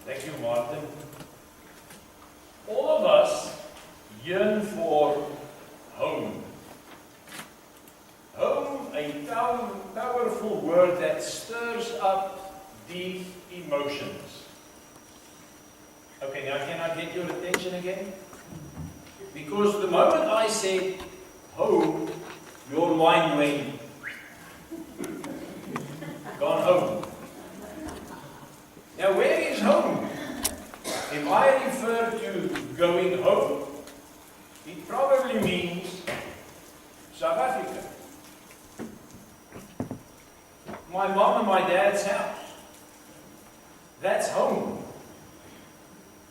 Thank you, Martin. All of us yearn for home. Home, a powerful word that stirs up deep emotions. Okay, now can I get your attention again? Because the moment I said home, your mind went gone home. Now, where is home? If I refer to going home, it probably means South Africa. My mom and my dad's house. That's home.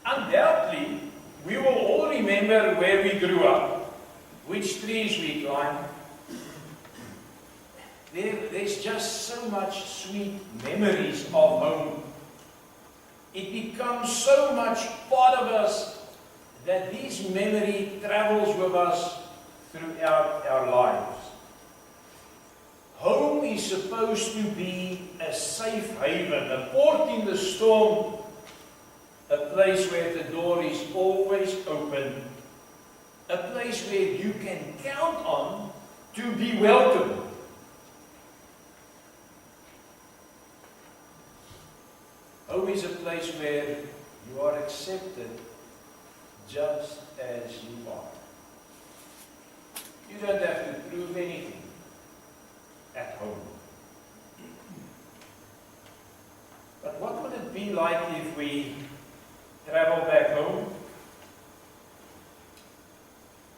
Undoubtedly, we will all remember where we grew up, which trees we climbed. There's just so much sweet memories of home. It becomes so much part of us that this memory travels with us throughout our lives. Home is supposed to be a safe haven, a port in the storm, a place where the door is always open, a place where you can count on to be welcome. Home is a place where you are accepted just as you are. You don't have to prove anything at home. But what would it be like if we travel back home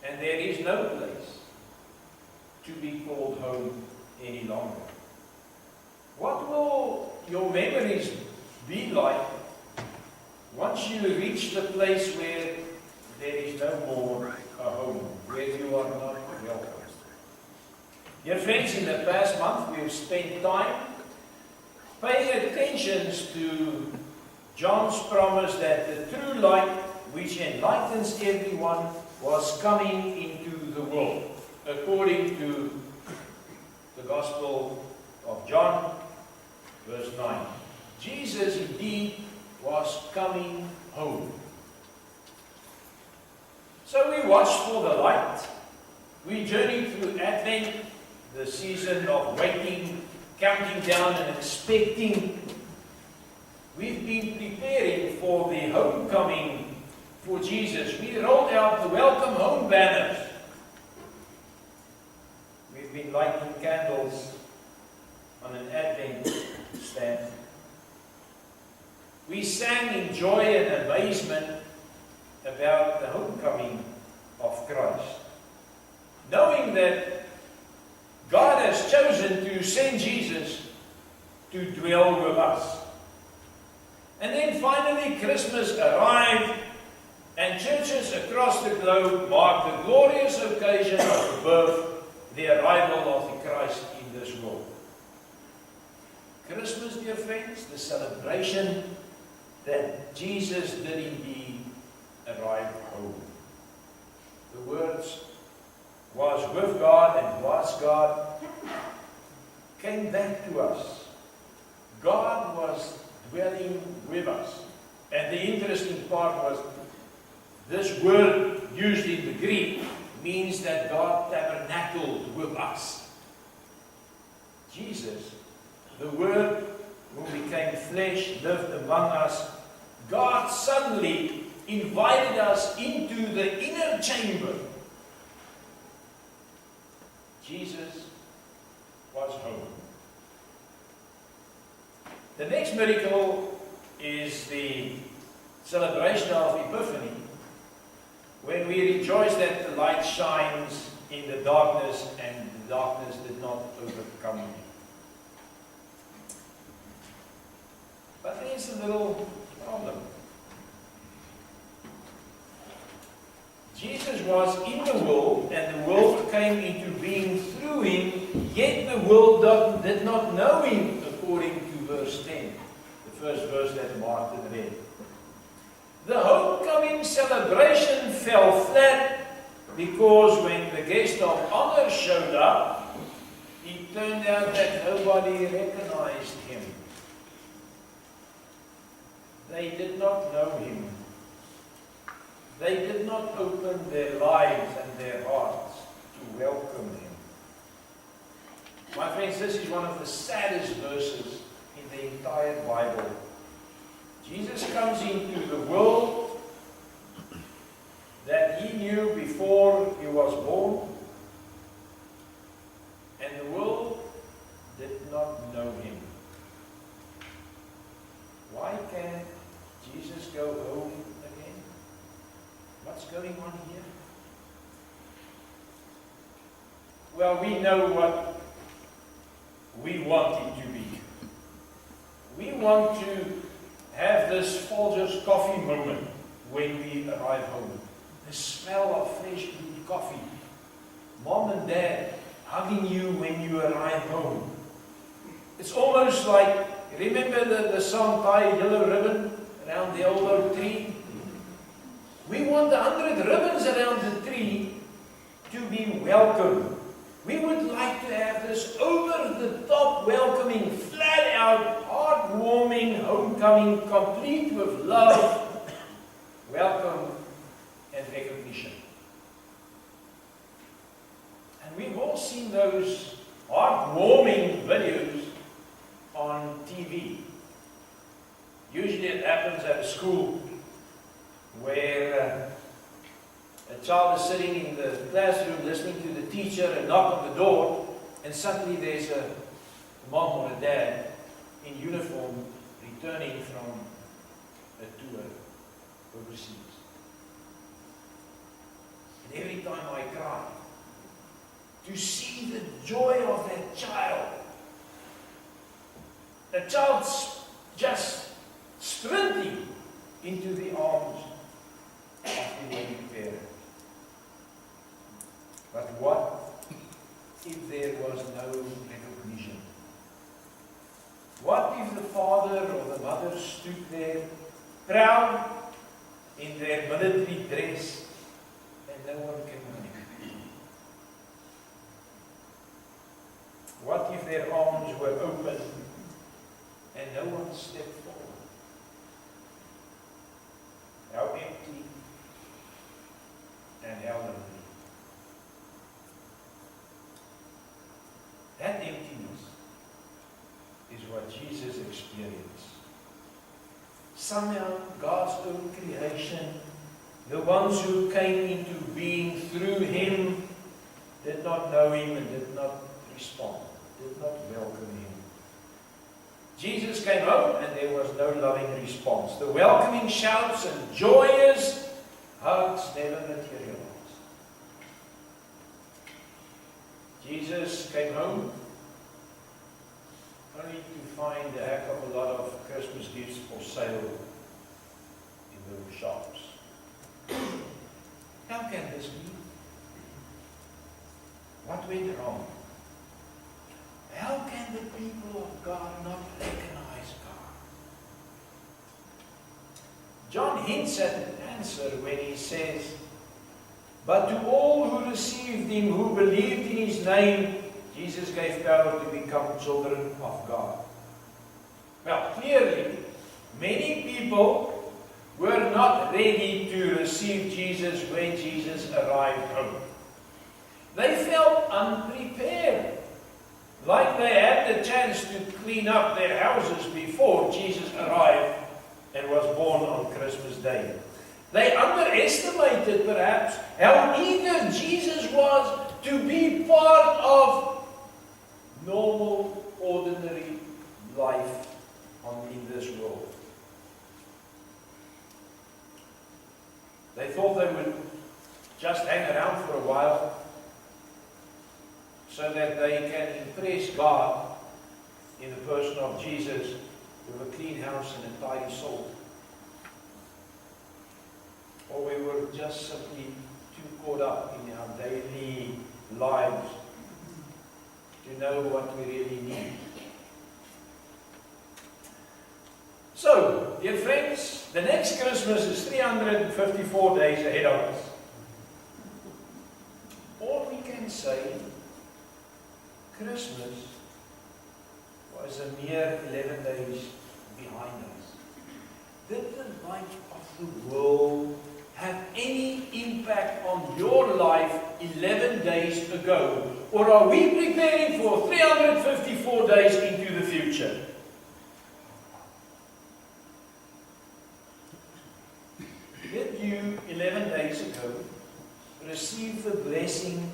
and there is no place to be called home any longer? What will your memories be like once you reach the place where there is no more a home, where you are not welcome? Dear friends, in the past month we have spent time paying attention to John's promise that the true light which enlightens everyone was coming into the world, according to the Gospel of John, verse 9. Jesus indeed was coming home. So we watched for the light. We journeyed through Advent, the season of waiting, counting down and expecting. We've been preparing for the homecoming for Jesus. We rolled out the welcome home banners. We've been lighting candles on an Advent stand. We sang in joy and amazement about the homecoming of Christ, knowing that God has chosen to send Jesus to dwell with us. And then finally Christmas arrived, and churches across the globe marked the glorious occasion of the birth, the arrival of the Christ in this world. Christmas, dear friends, the celebration that Jesus did indeed arrive home. The words, was with God and was God, came back to us. God was dwelling with us. And the interesting part was, this word used in the Greek means that God tabernacled with us. Jesus, the Word who became flesh, lived among us. God suddenly invited us into the inner chamber. Jesus was home. The next miracle is the celebration of Epiphany, when we rejoice that the light shines in the darkness and the darkness did not overcome it. But there's a little problem. Jesus was in the world, and the world came into being through him, yet the world did not know him, according to verse 10, the first verse that Martin read. The homecoming celebration fell flat because when the guest of honor showed up, it turned out that nobody recognized him. they did not know him. They did not open their lives and their hearts to welcome him. My friends, this is one of the saddest verses in the entire Bible. Jesus comes into the world that he knew before he was born, and the world did not know him. Why can't Jesus go home again? What's going on here? Well, we know what we want it to be. We want to have this Folgers coffee moment when we arrive home. The smell of fresh brewed coffee. Mom and Dad hugging you when you arrive home. It's almost like, remember the song, Tie a Yellow Ribbon Around the Old Oak Tree? We want 100 ribbons around the tree to be welcome. We would like to have this over-the-top welcoming, flat-out, heartwarming homecoming, complete with love, welcome, and recognition. And we've all seen those heartwarming videos on TV. Usually it happens at a school where a child is sitting in the classroom listening to the teacher and knock on the door, and suddenly there's a mom or a dad in uniform returning from a tour overseas. And every time I cry to see the joy of that child. The child's just sprinting into the arms of the waiting parent. But what if there was no recognition? What if the father or the mother stood there, proud in their military dress, and no one came running? What if their arms were open and no one stepped forward? How empty and how lonely. That emptiness is what Jesus experienced. Somehow, God's own creation, the ones who came into being through Him, did not know Him and did not respond, did not welcome Him. Jesus came home and there was no loving response. The welcoming shouts and joyous hugs never materialized. Jesus came home only to find a heck of a lot of Christmas gifts for sale in those shops. How can this be? What went wrong? How can the people of God not recognize God? John hints at an answer when he says, "But to all who received Him, who believed in His name, Jesus gave power to become children of God." Well, clearly, many people were not ready to receive Jesus when Jesus arrived home. They felt unprepared, like they had the chance to clean up their houses before Jesus arrived and was born on Christmas Day. They underestimated, perhaps, how eager Jesus was to be part of normal, ordinary life in this world. They thought they would just hang around for a while so that they can impress God in the person of Jesus with a clean house and a tidy soul. Or we were just simply too caught up in our daily lives to know what we really need. So, dear friends, the next Christmas is 354 days ahead of us. All we can say, Christmas was a mere 11 days behind us. The light of the world have any impact on your life 11 days ago? Or are we preparing for 354 days into the future? Did you 11 days ago receive the blessing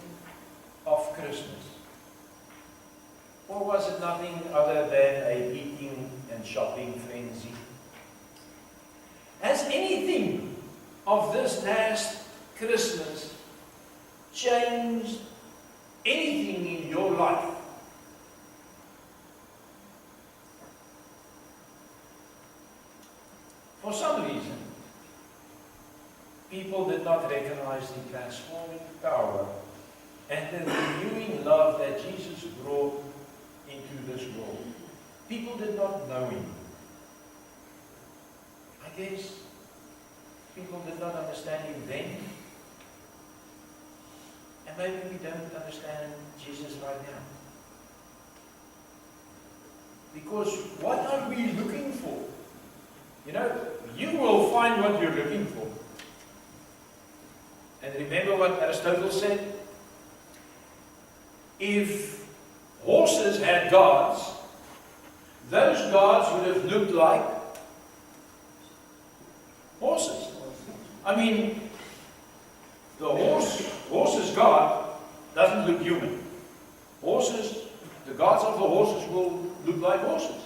of Christmas? Or was it nothing other than a eating and shopping frenzy? Has anything of this last Christmas changed anything in your life? For some reason, people did not recognize the transforming power and the renewing love that Jesus brought into this world. People did not know Him. I guess people did not understand Him then. And maybe we don't understand Jesus right now. Because what are we looking for? You know, you will find what you're looking for. And remember what Aristotle said? If horses had gods, those gods would have looked like horses. I mean, the horse's god doesn't look human. The gods of the horses will look like horses.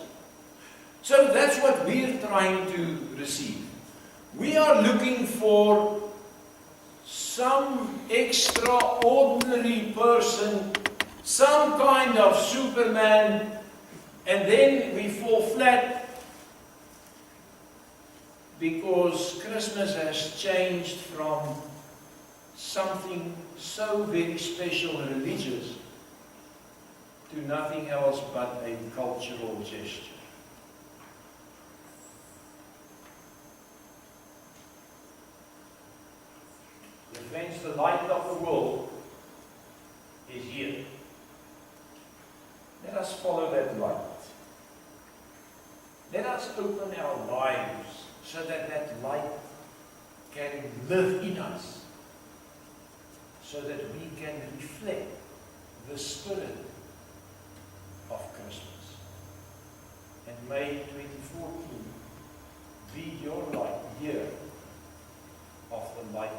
So that's what we're trying to receive. We are looking for some extraordinary person, some kind of Superman, and then we fall flat because Christmas has changed from something so very special and religious to nothing else but a cultural gesture. Friends, the light of the world is here. Let us follow that light. Let us open our lives so that that light can live in us, so that we can reflect the Spirit of Christmas. And may 2014 be your light, year of the light